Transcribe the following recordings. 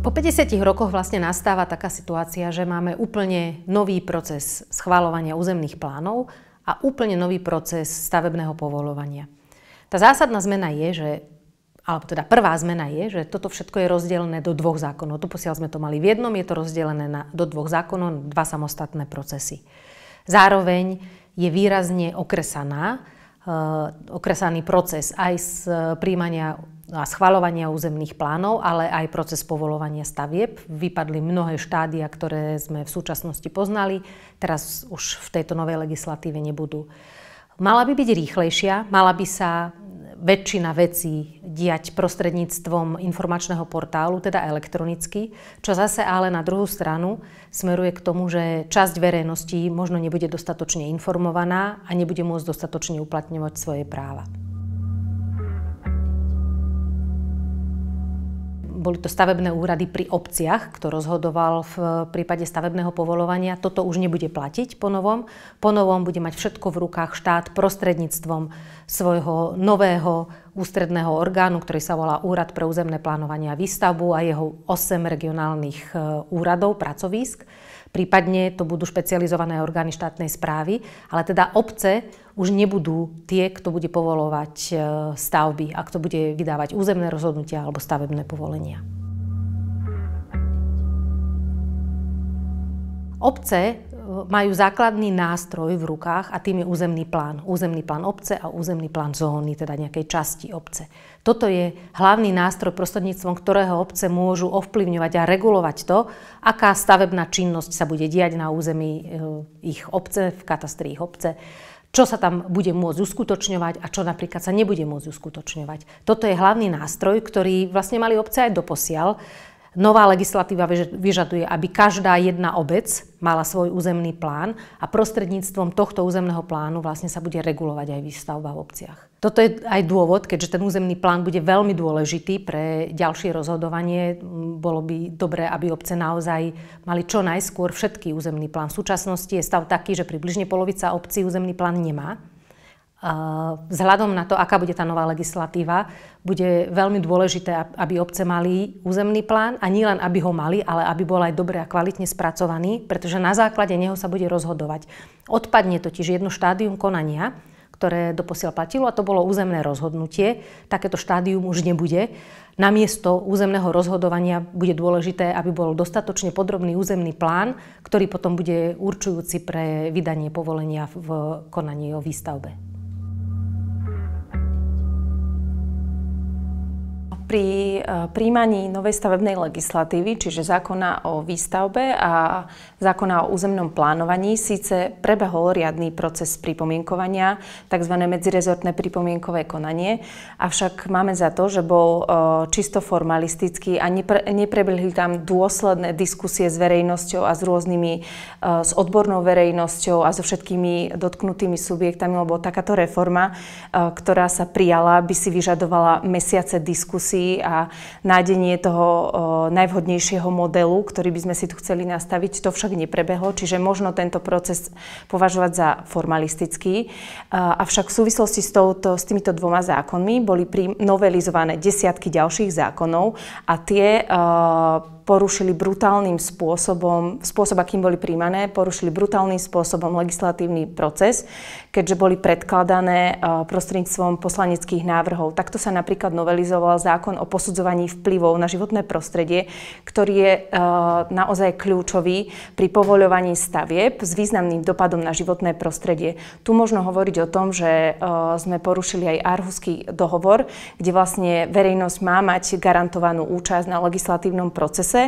Po 50 rokoch vlastne nastáva taká situácia, že máme úplne nový proces schvaľovania územných plánov a úplne nový proces stavebného povoľovania. Tá zásadná zmena je, prvá zmena je, že toto všetko je rozdelené do dvoch zákonov. Doposiaľ sme to mali v jednom, je to rozdelené do dvoch zákonov, dva samostatné procesy. Zároveň je výrazne okresaný proces aj z príjmania a schvaľovania územných plánov, ale aj proces povoľovania stavieb. Vypadli mnohé štádia, ktoré sme v súčasnosti poznali, teraz už v tejto novej legislatíve nebudú. Mala by byť rýchlejšia, mala by sa väčšina vecí diať prostredníctvom informačného portálu, teda elektronicky, čo zase ale na druhú stranu smeruje k tomu, že časť verejnosti možno nebude dostatočne informovaná a nebude môcť dostatočne uplatňovať svoje práva. Boli to stavebné úrady pri obciach, kto rozhodoval v prípade stavebného povoľovania. Toto už nebude platiť po novom. Po novom bude mať všetko v rukách štát prostredníctvom svojho nového ústredného orgánu, ktorý sa volá Úrad pre územné plánovanie a výstavbu a jeho 8 regionálnych úradov, pracovísk. Prípadne to budú špecializované orgány štátnej správy, ale teda obce už nebudú tie, kto bude povoľovať stavby a kto bude vydávať územné rozhodnutia alebo stavebné povolenia. Obce majú základný nástroj v rukách a tým je územný plán. Územný plán obce a územný plán zóny, teda nejakej časti obce. Toto je hlavný nástroj, prostredníctvom ktorého obce môžu ovplyvňovať a regulovať to, aká stavebná činnosť sa bude diať na území ich obce, v katastri ich obce, čo sa tam bude môcť uskutočňovať a čo napríklad sa nebude môcť uskutočňovať. Toto je hlavný nástroj, ktorý vlastne mali obce aj doposiaľ. Nová legislatíva vyžaduje, aby každá jedna obec mala svoj územný plán a prostredníctvom tohto územného plánu vlastne sa bude regulovať aj výstavba v obciach. Toto je aj dôvod, keďže ten územný plán bude veľmi dôležitý pre ďalšie rozhodovanie. Bolo by dobré, aby obce naozaj mali čo najskôr všetky územný plán. V súčasnosti je stav taký, že približne polovica obcí územný plán nemá. Vzhľadom na to, aká bude tá nová legislatíva, bude veľmi dôležité, aby obce mali územný plán a nie len aby ho mali, ale aby bol aj dobre a kvalitne spracovaný, pretože na základe neho sa bude rozhodovať. Odpadne totiž jedno štádium konania, ktoré doposiaľ platilo, a to bolo územné rozhodnutie. Takéto štádium už nebude. Namiesto územného rozhodovania bude dôležité, aby bol dostatočne podrobný územný plán, ktorý potom bude určujúci pre vydanie povolenia v konaní o výstavbe. Pri prijímaní novej stavebnej legislatívy, čiže zákona o výstavbe a zákona o územnom plánovaní, síce prebehol riadny proces pripomienkovania, tzv. Medzirezortné pripomienkové konanie, avšak máme za to, že bol čisto formalistický a neprebehli tam dôsledné diskusie s verejnosťou a s odbornou verejnosťou a so všetkými dotknutými subjektami, lebo takáto reforma, ktorá sa prijala, by si vyžadovala mesiace diskusí a nájdenie toho najvhodnejšieho modelu, ktorý by sme si tu chceli nastaviť. To však neprebehlo, čiže možno tento proces považovať za formalistický. Avšak v súvislosti s týmito dvoma zákonmi boli novelizované desiatky ďalších zákonov a tie porušili brutálnym spôsobom, akým boli príjmané, porušili brutálnym spôsobom legislatívny proces, keďže boli predkladané prostredníctvom poslaneckých návrhov. Takto sa napríklad novelizoval zákon o posudzovaní vplyvov na životné prostredie, ktorý je naozaj kľúčový pri povoľovaní stavieb s významným dopadom na životné prostredie. Tu možno hovoriť o tom, že sme porušili aj Aarhuský dohovor, kde vlastne verejnosť má mať garantovanú účasť na legislatívnom procese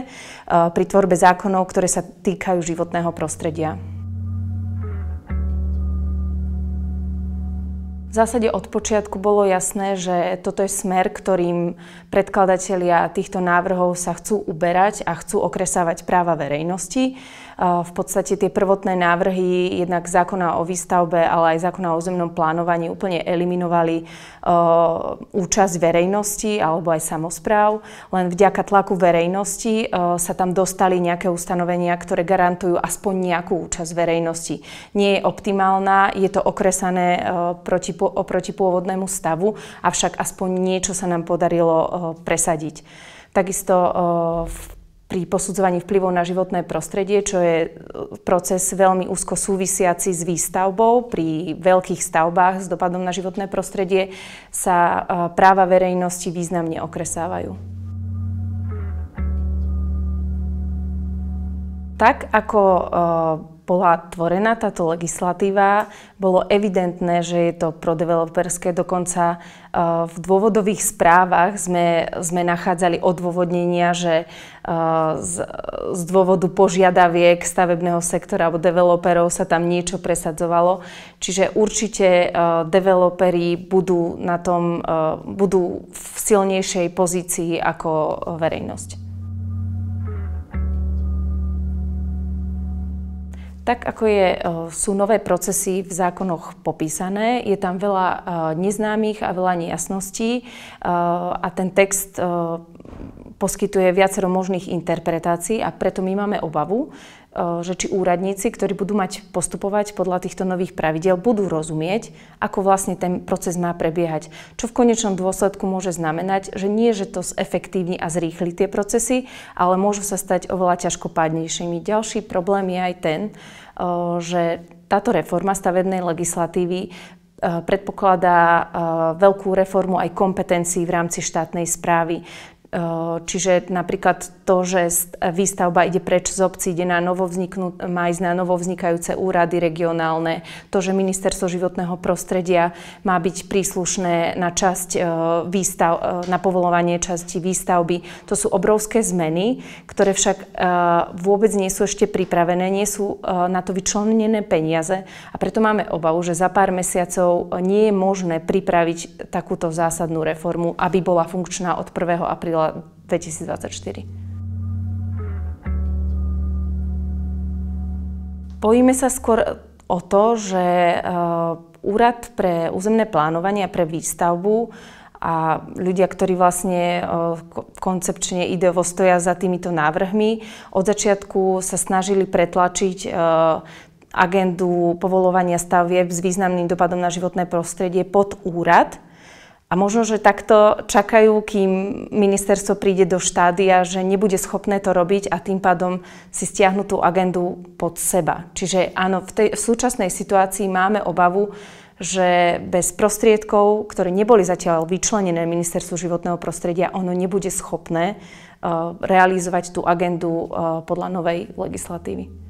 pri tvorbe zákonov, ktoré sa týkajú životného prostredia. V zásade od počiatku bolo jasné, že toto je smer, ktorým predkladatelia týchto návrhov sa chcú uberať a chcú okresávať práva verejnosti. V podstate tie prvotné návrhy jednak zákona o výstavbe, ale aj zákona o územnom plánovaní úplne eliminovali účasť verejnosti alebo aj samospráv. Len vďaka tlaku verejnosti sa tam dostali nejaké ustanovenia, ktoré garantujú aspoň nejakú účasť verejnosti. Nie je optimálna, je to okresané oproti pôvodnému stavu, avšak aspoň niečo sa nám podarilo presadiť. Takisto v pri posudzovaní vplyvov na životné prostredie, čo je proces veľmi úzko súvisiaci s výstavbou. Pri veľkých stavbách s dopadom na životné prostredie sa práva verejnosti významne okresávajú. Tak ako bola tvorená táto legislatíva, bolo evidentné, že je to prodeveloperské. Dokonca v dôvodových správach sme nachádzali odôvodnenia, že z dôvodu požiadaviek stavebného sektora alebo developerov sa tam niečo presadzovalo. Čiže určite developeri budú v silnejšej pozícii ako verejnosť. Tak ako sú nové procesy v zákonoch popísané, je tam veľa neznámych a veľa nejasností a ten text poskytuje viacero možných interpretácií a preto my máme obavu, že či úradníci, ktorí budú mať postupovať podľa týchto nových pravidiel, budú rozumieť, ako vlastne ten proces má prebiehať. Čo v konečnom dôsledku môže znamenať, že nie, že to zefektívni a zrýchli tie procesy, ale môžu sa stať oveľa ťažkopádnejšími. Ďalší problém je aj ten, že táto reforma stavebnej legislatívy predpokladá veľkú reformu aj kompetencií v rámci štátnej správy. Čiže napríklad to, že výstavba ide preč z obcí, má ísť na novovznikajúce úrady regionálne, to, že Ministerstvo životného prostredia má byť príslušné na na povoľovanie časti výstavby. To sú obrovské zmeny, ktoré však vôbec nie sú ešte pripravené, nie sú na to vyčlenené peniaze a preto máme obavu, že za pár mesiacov nie je možné pripraviť takúto zásadnú reformu, aby bola funkčná od 1. apríla 2024. Bojíme sa skôr o to, že Úrad pre územné plánovanie a pre výstavbu a ľudia, ktorí vlastne koncepčne ideovo stoja za týmito návrhmi, od začiatku sa snažili pretlačiť agendu povoľovania stavieb s významným dopadom na životné prostredie pod úrad. A možno, že takto čakajú, kým ministerstvo príde do štádia, že nebude schopné to robiť a tým pádom si stiahnu tú agendu pod seba. Čiže áno, v súčasnej situácii máme obavu, že bez prostriedkov, ktoré neboli zatiaľ vyčlenené Ministerstvu životného prostredia, ono nebude schopné realizovať tú agendu podľa novej legislatívy.